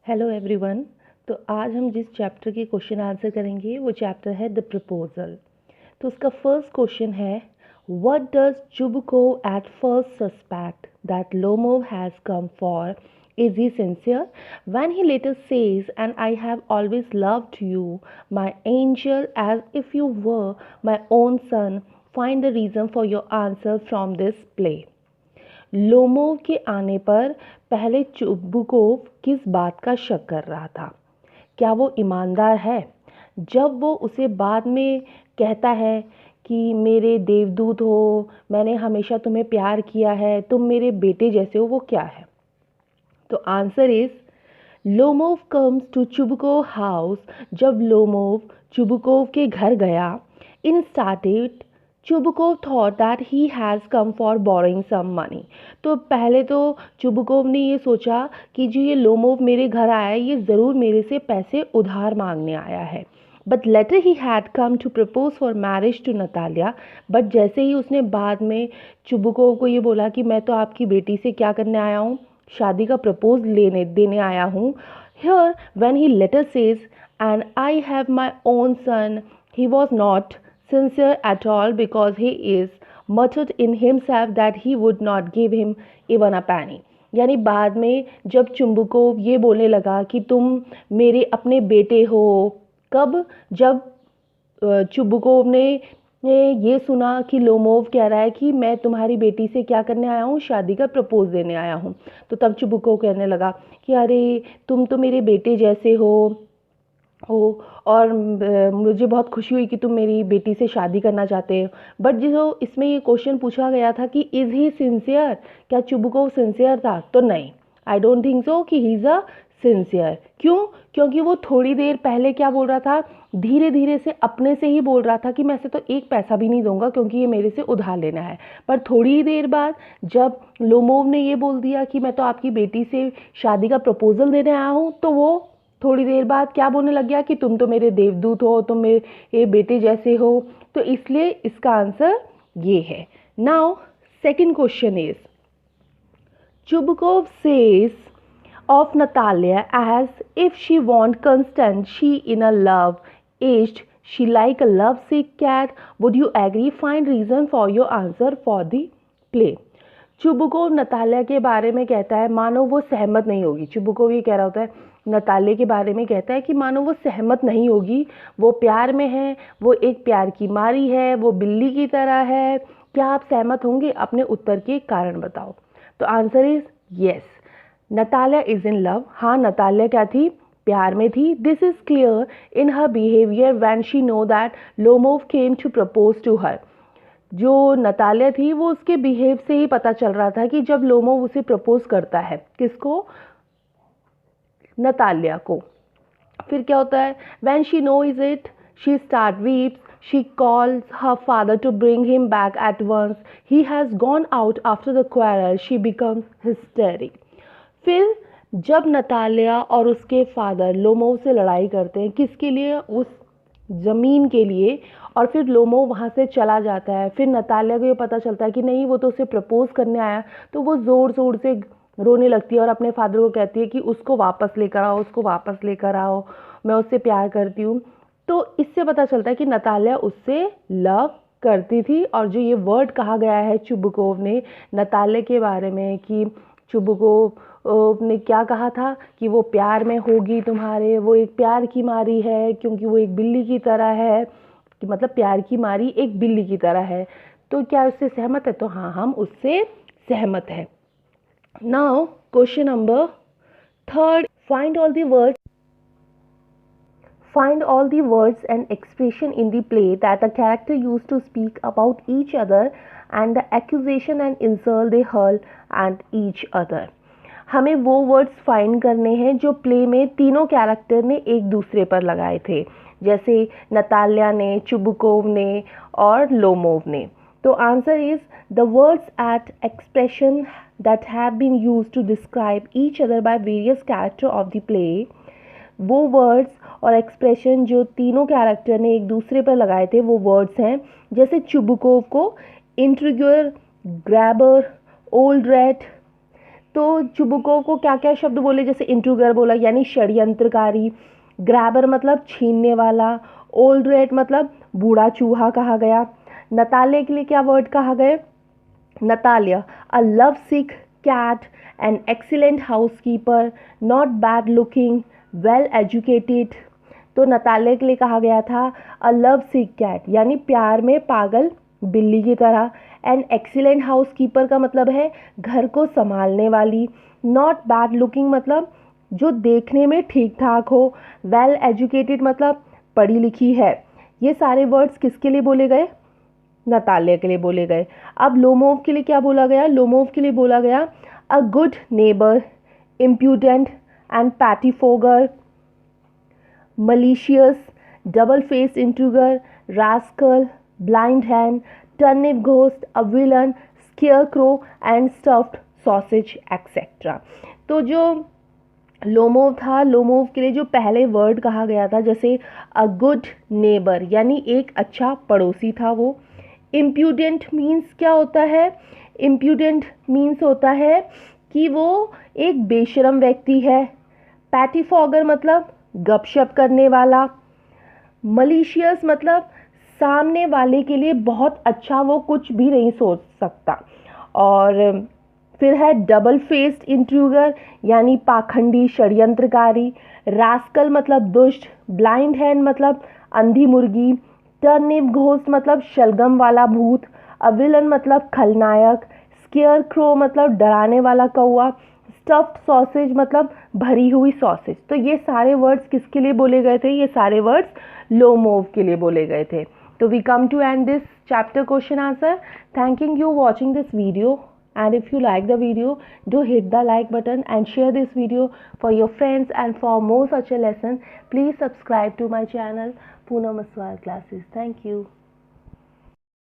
Hello everyone. तो आज हम जिस चैप्टर के क्वेश्चन आंसर करेंगे वो चैप्टर है द प्रपोजल। तो उसका फर्स्ट क्वेश्चन है, what does Chubukov at first suspect that Lomov has come for? Is he sincere? When he later says, and I have always loved you, my angel, as if you were my own son, find the reason for your answer from this play. Lomov के आने पर पहले Chubukov किस बात का शक कर रहा था? क्या वो ईमानदार है? जब वो उसे बाद में कहता है कि मेरे देवदूत हो, मैंने हमेशा तुम्हें प्यार किया है, तुम मेरे बेटे जैसे हो, वो क्या है? तो answer is Lomov comes to Chubukov house. जब लोमोव चुबुकोव के घर गया, in started Chubukov thought that he has come for borrowing some money. तो पहले तो चुबुकोव ने ये सोचा कि जो ये लोमोव मेरे घर आया है ये ज़रूर मेरे से पैसे उधार मांगने आया है। But later he had come to propose for marriage to Natalia. But जैसे ही उसने बाद में चुबुकोव को ये बोला कि मैं तो आपकी बेटी से क्या करने आया हूँ, शादी का प्रपोज देने आया हूँ। Here when he later says and I have my own son, he was not sincere at all because he is muttered in himself that he would not give him even a penny. यानी बाद में जब चुंबकोव ये बोलने लगा कि तुम मेरे अपने बेटे हो, कब? जब चुंबकोव ने ये सुना कि लोमोव कह रहा है कि मैं तुम्हारी बेटी से क्या करने आया हूँ, शादी का प्रपोज देने आया हूँ। तो तब चुंबकोव कहने लगा कि अरे तुम तो मेरे बेटे जैसे हो और मुझे बहुत खुशी हुई कि तुम मेरी बेटी से शादी करना चाहते हो। बट जो इसमें ये क्वेश्चन पूछा गया था कि इज़ ही सिंसियर, क्या चुबुकोव सिंसियर था? तो नहीं, आई डोंट थिंक सो कि ही इज़ अ सिंसियर। क्यों? क्योंकि वो थोड़ी देर पहले क्या बोल रहा था, धीरे धीरे से अपने से ही बोल रहा था कि मैं इसे तो एक पैसा भी नहीं दूंगा क्योंकि ये मेरे से उधार लेना है। पर थोड़ी देर बाद जब लोमोव ने ये बोल दिया कि मैं तो आपकी बेटी से शादी का प्रपोजल देने आया हूँ, तो वो थोड़ी देर बाद क्या बोलने लग गया कि तुम तो मेरे देवदूत हो, तुम मेरे बेटे जैसे हो। तो इसलिए इसका आंसर ये है। Now second question is, Chubukov says of Natalia as if she want constant, she in a love aged, she like a lovesick cat. Would you agree? Find reason for your answer for the play. Chubukov Natalia के बारे में कहता है मानो वो सहमत नहीं होगी। चुबुकोव ये कह रहा होता है, नतालिया के बारे में कहता है कि मानो वो सहमत नहीं होगी, वो प्यार में है, वो एक प्यार की मारी है, वो बिल्ली की तरह है। क्या आप सहमत होंगे? अपने उत्तर के कारण बताओ। तो answer is yes, Natalia is in love. हाँ, नतालिया क्या थी? प्यार में थी। This is clear in her behaviour when she know that Lomov came to propose to her. जो नतालिया थी वो उसके बिहेव से ही पता चल रहा था कि जब लोमोव उसे प्रपोज करता है, किसको? नतालिया को। फिर क्या होता है? When she knows it she start weeps, she calls her father to bring him back at once. He has gone out after the quarrel. She becomes hysteric. फिर जब नतालिया और उसके फादर लोमोव से लड़ाई करते हैं, किसके लिए? उस ज़मीन के लिए। और फिर लोमोव वहाँ से चला जाता है। फिर नतालिया को ये पता चलता है कि नहीं, वो तो उसे प्रपोज करने आया। तो वो ज़ोर ज़ोर से रोने लगती है और अपने फादर को कहती है कि उसको वापस लेकर आओ, उसको वापस लेकर आओ, मैं उससे प्यार करती हूँ। तो इससे पता चलता है कि नतालिया उससे लव करती थी। और जो ये वर्ड कहा गया है चुबुकोव ने नतालिया के बारे में कि चुबुकोव ने क्या कहा था कि वो प्यार में होगी तुम्हारे, वो एक प्यार की मारी है क्योंकि वो एक बिल्ली की तरह है, कि मतलब प्यार की मारी एक बिल्ली की तरह है। तो क्या उससे सहमत है? तो हाँ, हम उससे सहमत हैं। Now question number third, Find all the words and expression in the play that a character used to speak about each other and the accusation and insult they hurl at each other. हमें वो words find करने हैं जो play में तीनों character ने एक दूसरे पर लगाए थे, जैसे नतालिया ने, चुबुकोव ने और लोमोव ने। तो answer is the words at expression that have been used to describe each other by various character of the play. वो वर्ड्स और एक्सप्रेशन जो तीनों कैरेक्टर ने एक दूसरे पर लगाए थे वो वर्ड्स हैं, जैसे चुबुकोव को इंट्रिग्यूअर, ग्रैबर, ओल्ड रैट, तो चुबुकोव को क्या क्या शब्द बोले, जैसे इंट्रूगर बोला यानी षड्यंत्रकारी, ग्रैबर मतलब छीनने वाला, ओल्ड रेट मतलब बूढ़ा चूहा कहा गया, नताले के लिए क्या वर्ड कहा गया, Natalia a lovesick cat, an excellent housekeeper, not bad looking, well educated. तो नताले के लिए कहा गया था अ लव सिक कैट यानी प्यार में पागल बिल्ली की तरह, एन एक्सीलेंट हाउसकीपर का मतलब है घर को संभालने वाली, नॉट बैड लुकिंग मतलब जो देखने में ठीक ठाक हो, वेल एजुकेटेड मतलब पढ़ी लिखी है। ये सारे वर्ड्स किसके लिए बोले गए, नताल्या के लिए बोले गए। अब लोमोव के लिए क्या बोला गया, लोमोव के लिए बोला गया a good neighbour, impudent and pettifogger, malicious, double-faced intruder, rascal, blind hand, turnip ghost, a villain, scarecrow and stuffed sausage etc. तो जो लोमोव था, लोमोव के लिए जो पहले वर्ड कहा गया था जैसे अ गुड नेबर यानी एक अच्छा पड़ोसी था वो। इम्प्यूडेंट मीन्स क्या होता है, इम्प्यूडेंट मीन्स होता है कि वो एक बेशरम व्यक्ति है। पैटीफॉगर मतलब गपशप करने वाला। मलिशियस मतलब सामने वाले के लिए बहुत अच्छा वो कुछ भी नहीं सोच सकता। और फिर है डबल फेस्ड इंट्रूगर यानी पाखंडी षड्यंत्रकारी। रास्कल मतलब दुष्ट। ब्लाइंड हैंड मतलब अंधी मुर्गी। टर्निप घोस्ट मतलब शलगम वाला भूत। अविलन मतलब खलनायक। स्केयर क्रो मतलब डराने वाला कौआ। स्टफ्ड सॉसेज मतलब भरी हुई सॉसेज। तो ये सारे वर्ड्स किसके लिए बोले गए थे, ये सारे वर्ड्स लोमोव के लिए बोले गए थे। तो we come to end this chapter question answer. Thanking you watching this video, and if you like the video, do hit the like button and share this video for your friends, and for more such a lesson please subscribe to my channel Poonam Aswal Classes. Thank you.